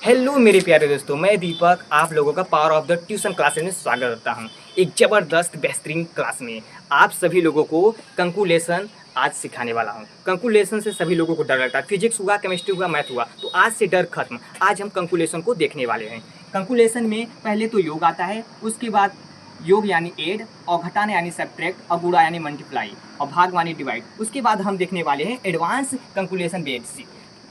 Hello मेरे प्यारे दोस्तों, मैं दीपक आप लोगों का power of the tuition classes में स्वागत करता हूं। एक ज़बरदस्त बेहतरीन क्लास में आप सभी लोगों को कंकुलेशन आज सिखाने वाला हूं। कंकुलेशन से सभी लोगों को डर लगता है, फिजिक्स हुआ, केमिस्ट्री हुआ, मैथ हुआ, तो आज से डर खत्म। आज हम कंकुलेशन को देखने वाले हैं। कंकुलेशन में पहले तो योग आता है, उसके बाद योग यानी एड, और घटाना यानी सब्ट्रैक्ट, और गुणा यानी मल्टीप्लाई, और भाग यानी डिवाइड। उसके बाद हम देखने वाले हैं एडवांस कंकुलेशन बेसिक।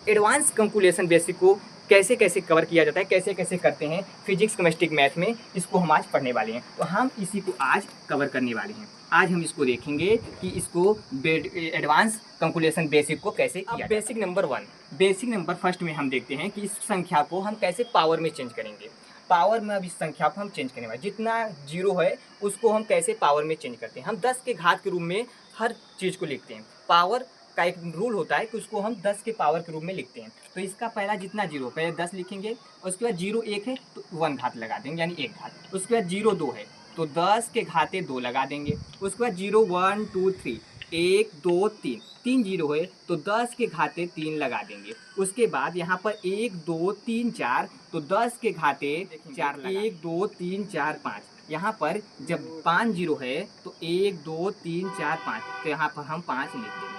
एडवांस कंकुलेशन बेसिक को कैसे कैसे कवर किया जाता है, कैसे कैसे करते हैं फिजिक्स केमिस्ट्री मैथ में, इसको हम आज पढ़ने वाले हैं। तो हम इसी को आज कवर करने वाले हैं। आज हम इसको देखेंगे कि इसको एडवांस कंकुलेशन बेसिक को कैसे किया। Basic number 1, basic number first में हम देखते हैं कि इस संख्या को हम कैसे पावर में चेंज करेंगे। पावर में अब इस संख्या को हम चेंज करने वाले, जितना जीरो है उसको हम कैसे पावर में चेंज करते हैं। हम 10 के घात के रूप में हर चीज़ को लिखते हैं। पावर का एक रूल होता है कि उसको हम 10 के पावर के रूप में लिखते हैं। तो इसका पहला जितना जीरो, पहले 10 लिखेंगे, उसके बाद जीरो एक है तो 1 घात लगा देंगे यानी 1 घात। उसके बाद जीरो 2 है तो 10 के घाते 2 लगा देंगे। उसके बाद जीरो 1 2 3, 1 2 3, 3 जीरो है तो 10 के घाते 3 लगा देंगे। उसके बाद यहाँ पर 1 2 3 4, तो 10 के घाते 4 लगा, 1 2 3 4 5। यहाँ पर जब 5 जीरो है तो 1 2 3 4 5, तो यहाँ पर हम 5 लिख देंगे।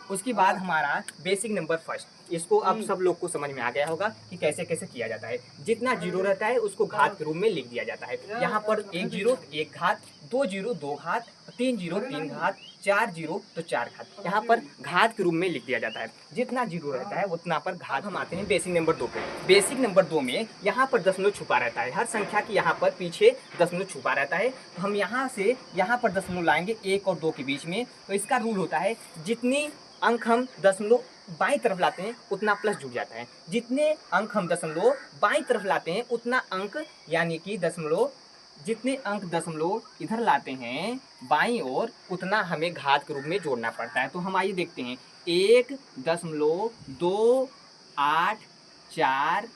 उसके बाद हमारा बेसिक नंबर फर्स्ट, इसको अब सब लोग को समझ में आ गया होगा कि कैसे कैसे किया जाता है। जितना जीरो रहता है उसको घात के रूप में लिख दिया जाता है। यहाँ पर 1 जीरो 1 घात, 2 जीरो 2 घात, 3 जीरो 3 घात, 4 जीरो तो 4 घात, यहाँ पर घात के रूप में लिख दिया जाता है। जितना जीरो रहता है उतना पर घात। हम आते हैं बेसिक नंबर 2 पे। बेसिक नंबर 2 में यहाँ पर दशमलव छुपा रहता है। हर संख्या की यहाँ पर पीछे दशमलव छुपा रहता है। तो हम यहाँ से यहाँ पर दशमलव लाएंगे 1 और 2 के बीच में। तो इसका रूल होता है जितनी अंक हम दशमलव बाईं तरफ लाते हैं उतना प्लस जुड़ जाता है। जितने अंक हम दशमलव बाईं तरफ लाते हैं उतना अंक यानी कि दशमलव, जितने अंक दशमलव इधर लाते हैं बाईं ओर उतना हमें घात के रूप में जोड़ना पड़ता है। तो हम आइए देखते हैं, 1.284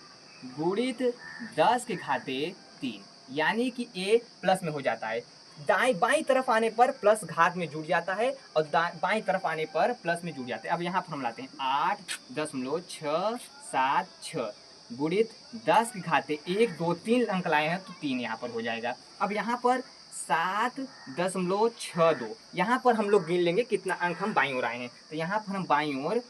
गुणित 10 के घाते 3, यानी कि ए प्लस में हो जाता है। दाएं बाईं तरफ आने पर प्लस घात में जुड़ जाता है और बाईं तरफ आने पर प्लस में जुड़ जाते हैं। अब यहाँ पर हम लाते हैं 8.676 गुणित 10 के घाते 1 2 3 अंक लाए हैं तो 3 यहाँ पर हो जाएगा। अब यहाँ पर 7.62, यहाँ पर हम लोग गिन लेंगे कितना अंक हम बाईं ओर आए हैं। तो यहाँ पर हम बाईं ओर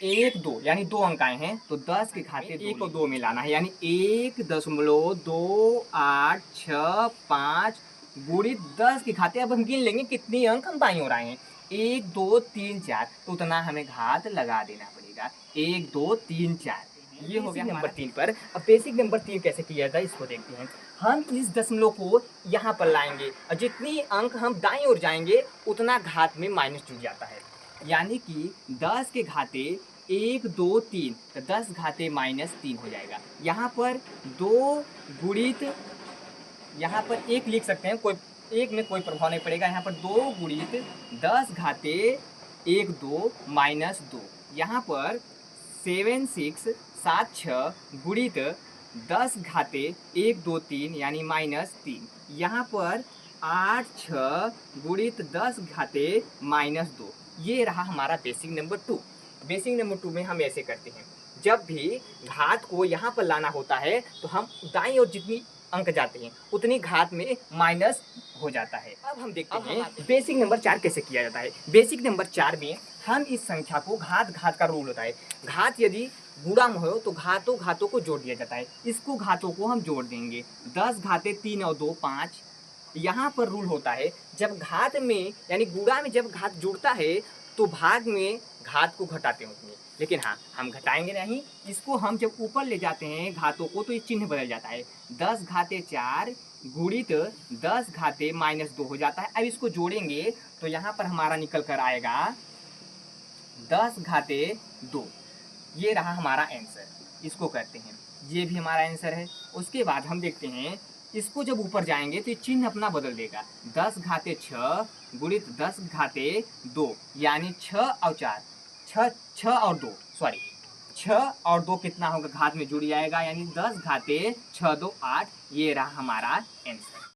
1 2 यानी 2 अंक आए हैं तो 10 के घाते 1 और 2 में लाना है, यानी 1.28665 गुणित 10 के घाते। अब हम गिन लेंगे कितनी अंक हम बाईं ओर आए हैं, 1 2 3 4, तो उतना हमें घात लगा देना पड़ेगा। 1 2 3 4, ये हो गया नंबर 3 पर। अब बेसिक नंबर 3 कैसे किया जाता है इसको देखते हैं। हम इस दशमलव को यहाँ पर लाएंगे और जितनी अंक हम दाईं ओर जाएंगे उतना घात में माइनस जुड़ जाता है, यानी कि 10 के घाते 1 2 3, तो 10 घाते -3 हो जाएगा। यहाँ पर 2 गुणित, यहाँ पर 1 लिख सकते हैं, कोई 1 में कोई प्रभाव नहीं पड़ेगा। यहाँ पर 2 गुणित 10 घाते 1 2 -2, यहाँ पर 7 6 7 6 गुणित 10 घाते 1 2 3 यानी -3, यहाँ पर 8 6 गुणित 10 घाते -2। ये रहा हमारा बेसिक नंबर 2। बेसिक नंबर 2 में हम ऐसे करते हैं, जब भी घात को यहाँ पर लाना होता है तो हम दाईं ओर जितनी अंक जाते हैं उतनी घात में माइनस हो जाता है। अब हम देखते हैं बेसिक नंबर 4 कैसे किया जाता है। बेसिक नंबर 4 में हम इस संख्या को, घात घात का रूल होता है, घात यदि गुणा में हो तो घातों घातों को जोड़ दिया जाता है। इसको घातों को हम जोड़ देंगे, 10 घाते 3 और 2 5। यहाँ पर रूल होता है जब घात में यानी गुणा में जब घात जुड़ता है तो भाग में घात को घटाते हैं उसमें, लेकिन हाँ हम घटाएंगे नहीं। इसको हम जब ऊपर ले जाते हैं घातों को तो ये चिन्ह बदल जाता है, 10 घाते 4 गुणित 10 घाते -2 हो जाता है। अब इसको जोड़ेंगे तो यहाँ पर हमारा निकल कर आएगा 10 घाते 2। ये रहा हमारा आंसर, इसको करते हैं, ये भी हमारा आंसर है। उसके बाद हम देखते हैं, इसको जब ऊपर जाएंगे तो ये चिन्ह अपना बदल देगा, 10 घाते 6 गुणित 10 घाते 2, यानी 6 और 4, 6 और 2 सॉरी 6 और 2 कितना होगा, घात में जुड़ जाएगा, यानी 10 घाते 6 2 8। ये रहा हमारा आंसर।